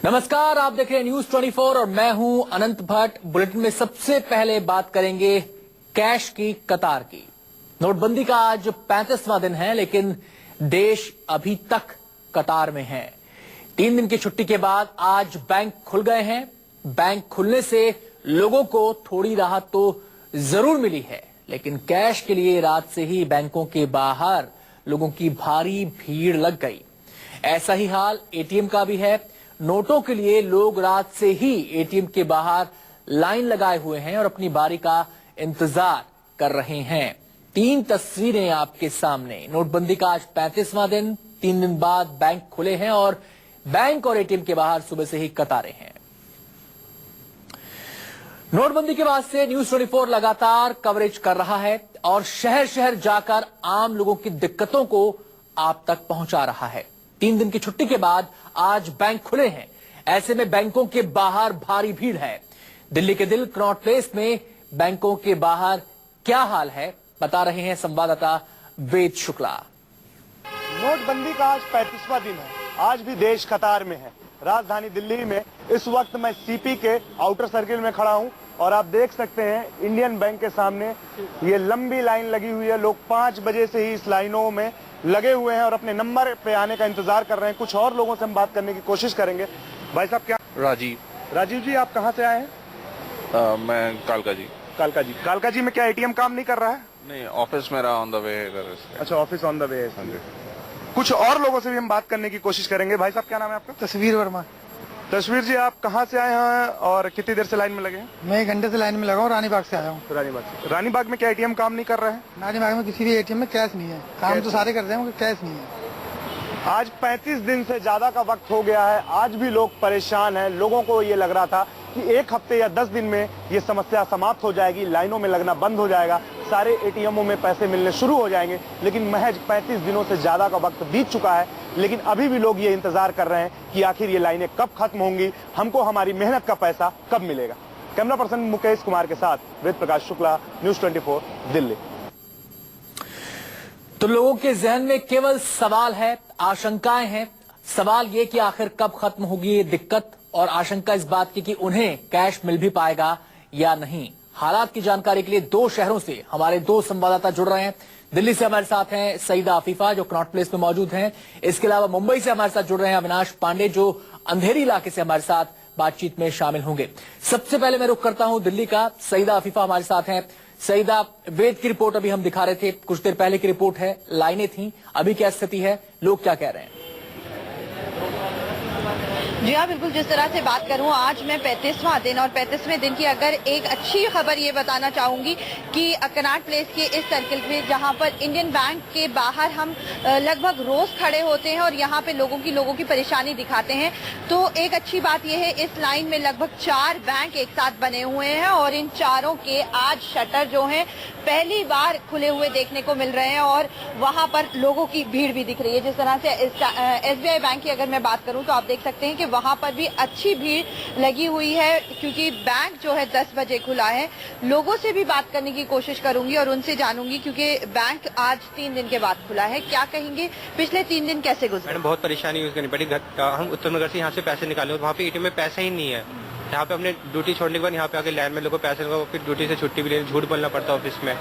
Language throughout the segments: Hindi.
नमस्कार, आप देख रहे हैं न्यूज 24 और मैं हूं अनंत भट्ट। बुलेटिन में सबसे पहले बात करेंगे कैश की कतार की। नोटबंदी का आज 35वां दिन है, लेकिन देश अभी तक कतार में है। 3 दिन की छुट्टी के बाद आज बैंक खुल गए हैं। बैंक खुलने से लोगों को थोड़ी राहत तो जरूर मिली है, लेकिन कैश के लिए रात से ही बैंकों के बाहर लोगों की भारी भीड़ लग गई। ऐसा ही हाल एटीएम का भी है। नोटों के लिए लोग रात से ही एटीएम के बाहर लाइन लगाए हुए हैं और अपनी बारी का इंतजार कर रहे हैं। 3 तस्वीरें आपके सामने। नोटबंदी का आज 35वां दिन, 3 दिन बाद बैंक खुले हैं और बैंक और एटीएम के बाहर सुबह से ही कतारें हैं। नोटबंदी के बाद से न्यूज 24 लगातार कवरेज कर रहा है और शहर शहर जाकर आम लोगों की दिक्कतों को आप तक पहुंचा रहा है। 3 दिन की छुट्टी के बाद आज बैंक खुले हैं। ऐसे में बैंकों के बाहर भारी भीड़ है। दिल्ली के दिल कनॉट प्लेस में बैंकों के बाहर क्या हाल है, बता रहे हैं संवाददाता वेद शुक्ला। नोटबंदी का आज 35वां दिन है। आज भी देश कतार में है। राजधानी दिल्ली में इस वक्त मैं सीपी के आउटर सर्किल में खड़ा हूं और आप देख सकते हैं इंडियन बैंक के सामने ये लंबी लाइन लगी हुई है। लोग 5 बजे से ही इस लाइनों में लगे हुए हैं और अपने नंबर पे आने का इंतजार कर रहे हैं। कुछ और लोगों से हम बात करने की कोशिश करेंगे। भाई साहब, क्या राजीव जी, आप कहाँ से आए हैं? मैं कालका जी में क्या एटीएम काम नहीं कर रहा है? नहीं, ऑफिस मेरा ऑन द वे है। अच्छा, ऑफिस ऑन द वे है। कुछ और लोगों से भी हम बात करने की कोशिश करेंगे। भाई साहब, क्या नाम है आपका? तस्वीर वर्मा। तस्वीर जी, आप कहाँ से आए हैं और कितनी देर से लाइन में लगे हैं? मैं 1 घंटे से लाइन में लगा हूँ। रानीबाग से आया हूँ। रानीबाग में क्या एटीएम काम नहीं कर रहा है? रानीबाग में किसी भी एटीएम में कैश नहीं है। काम तो सारे करते हैं मगर कैश नहीं है। आज 35 दिन से ज्यादा का वक्त हो गया है। आज भी लोग परेशान हैं। लोगों को ये लग रहा था कि 1 हफ्ते या 10 दिन में ये समस्या समाप्त हो जाएगी, लाइनों में लगना बंद हो जाएगा, सारे एटीएमों में पैसे मिलने शुरू हो जाएंगे। लेकिन महज 35 दिनों से ज्यादा का वक्त बीत चुका है, लेकिन अभी भी लोग ये इंतजार कर रहे हैं कि आखिर ये लाइनें कब खत्म होंगी, हमको हमारी मेहनत का पैसा कब मिलेगा। कैमरा पर्सन मुकेश कुमार के साथ वेद प्रकाश शुक्ला, न्यूज 24 दिल्ली। तो लोगों के जहन में केवल सवाल है, आशंकाएं हैं। सवाल ये कि आखिर कब खत्म होगी ये दिक्कत, और आशंका इस बात की कि उन्हें कैश मिल भी पाएगा या नहीं। हालात की जानकारी के लिए 2 शहरों से हमारे 2 संवाददाता जुड़ रहे हैं। दिल्ली से हमारे साथ हैं सईदा आफीफा, जो कनॉट प्लेस में मौजूद हैं। इसके अलावा मुंबई से हमारे साथ जुड़ रहे हैं अविनाश पांडे, जो अंधेरी इलाके से हमारे साथ बातचीत में शामिल होंगे। सबसे पहले मैं रुख करता हूं दिल्ली का। सईदा आफीफा हमारे साथ हैं। सईदा, वेद की रिपोर्ट अभी हम दिखा रहे थे, कुछ देर पहले की रिपोर्ट है, लाइनें थी, अभी क्या स्थिति है, लोग क्या कह रहे हैं? जी हाँ, बिल्कुल। जिस तरह से बात करूं, आज मैं 35वां दिन और 35वें दिन की अगर एक अच्छी खबर ये बताना चाहूंगी कि कनॉट प्लेस के इस सर्किल में जहां पर इंडियन बैंक के बाहर हम लगभग रोज खड़े होते हैं और यहां पे लोगों की परेशानी दिखाते हैं, तो एक अच्छी बात यह है इस लाइन में लगभग 4 बैंक एक साथ बने हुए हैं और इन चारों के आज शटर जो हैं पहली बार खुले हुए देखने को मिल रहे हैं और वहां पर लोगों की भीड़ भी दिख रही है। जिस तरह से एसबीआई बैंक की अगर मैं बात करूं तो आप देख सकते हैं कि वहां पर भी अच्छी भीड़ लगी हुई है, क्योंकि बैंक जो है 10 बजे खुला है। लोगों से भी बात करने की कोशिश करूंगी और उनसे जानूंगी, क्योंकि बैंक आज 3 दिन के बाद खुला है। क्या कहेंगे, पिछले 3 दिन कैसे गुजरे? मैडम, बहुत परेशानी यूज करनी पड़ी। हम उत्तर नगर से यहाँ से पैसे निकाले, वहाँ पे एटीएम में पैसा ही नहीं है। यहाँ पे हमने ड्यूटी छोड़ने के बाद यहाँ पे आके लाइन में लोगों को पैसे लगाओ, फिर ड्यूटी से छुट्टी भी लेनी, झूठ बोलना पड़ता है ऑफिस में।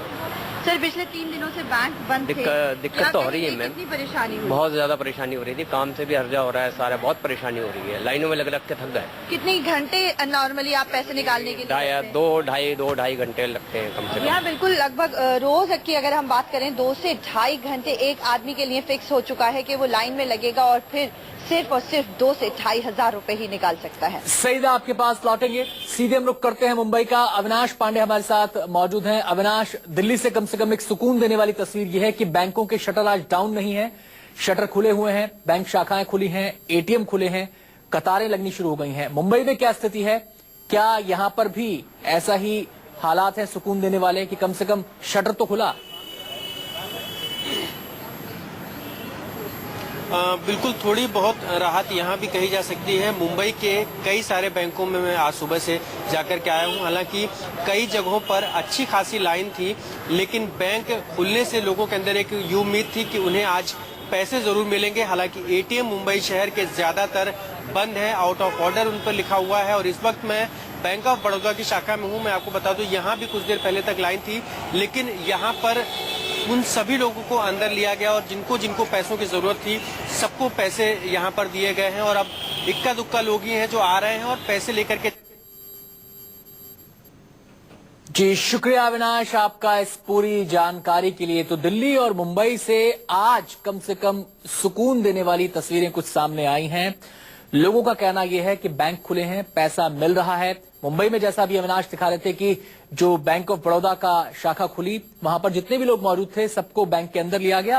सर, पिछले 3 दिनों से बैंक बंद थे। दिक्कत तो हो रही है मैम, कितनी परेशानी हुई? बहुत ज्यादा परेशानी हो रही थी। काम से भी हर्जा हो रहा है सारा, बहुत परेशानी हो रही है। लाइनों में लग के थक गए। कितने घंटे नॉर्मली आप पैसे निकालने के लिए? 2-2.5 घंटे लगते हैं कम से कम। यहाँ बिल्कुल लगभग रोज की अगर हम बात करें 2 से 2.5 घंटे एक आदमी के लिए फिक्स हो चुका है कि वो लाइन में लगेगा और फिर सिर्फ और सिर्फ 2 से 2.5 हजार रुपए ही निकाल सकता है। सईदा, आपके पास लौटेंगे। सीधे हम रुख करते हैं मुंबई का। अविनाश पांडे हमारे साथ मौजूद हैं। अविनाश, दिल्ली से कम एक सुकून देने वाली तस्वीर यह है कि बैंकों के शटर आज डाउन नहीं है, शटर खुले हुए हैं, बैंक शाखाएं खुली हैं, एटीएम खुले हैं, कतारें लगनी शुरू हो गई हैं। मुंबई में क्या स्थिति है? क्या यहां पर भी ऐसा ही हालात है सुकून देने वाले कि कम से कम शटर तो खुला? बिल्कुल, थोड़ी बहुत राहत यहाँ भी कही जा सकती है। मुंबई के कई सारे बैंकों में मैं आज सुबह से जाकर के आया हूँ। हालांकि कई जगहों पर अच्छी खासी लाइन थी, लेकिन बैंक खुलने से लोगों के अंदर एक ये उम्मीद थी कि उन्हें आज पैसे जरूर मिलेंगे। हालांकि एटीएम मुंबई शहर के ज्यादातर बंद है, आउट ऑफ ऑर्डर उन पर लिखा हुआ है। और इस वक्त मैं बैंक ऑफ बड़ौदा की शाखा में हूं। मैं आपको बता दूं, यहाँ भी कुछ देर पहले तक लाइन थी, लेकिन यहाँ पर उन सभी लोगों को अंदर लिया गया और जिनको जिनको पैसों की जरूरत थी सबको पैसे यहाँ पर दिए गए हैं। और अब इक्का दुक्का लोग ही हैं जो आ रहे हैं और पैसे लेकर के। जी शुक्रिया अविनाश आपका इस पूरी जानकारी के लिए। तो दिल्ली और मुंबई से आज कम से कम सुकून देने वाली तस्वीरें कुछ सामने आई हैं। लोगों का कहना यह है कि बैंक खुले हैं, पैसा मिल रहा है। मुंबई में जैसा अभी अविनाश दिखा रहे थे कि जो बैंक ऑफ बड़ौदा का शाखा खुली, वहां पर जितने भी लोग मौजूद थे सबको बैंक के अंदर लिया गया।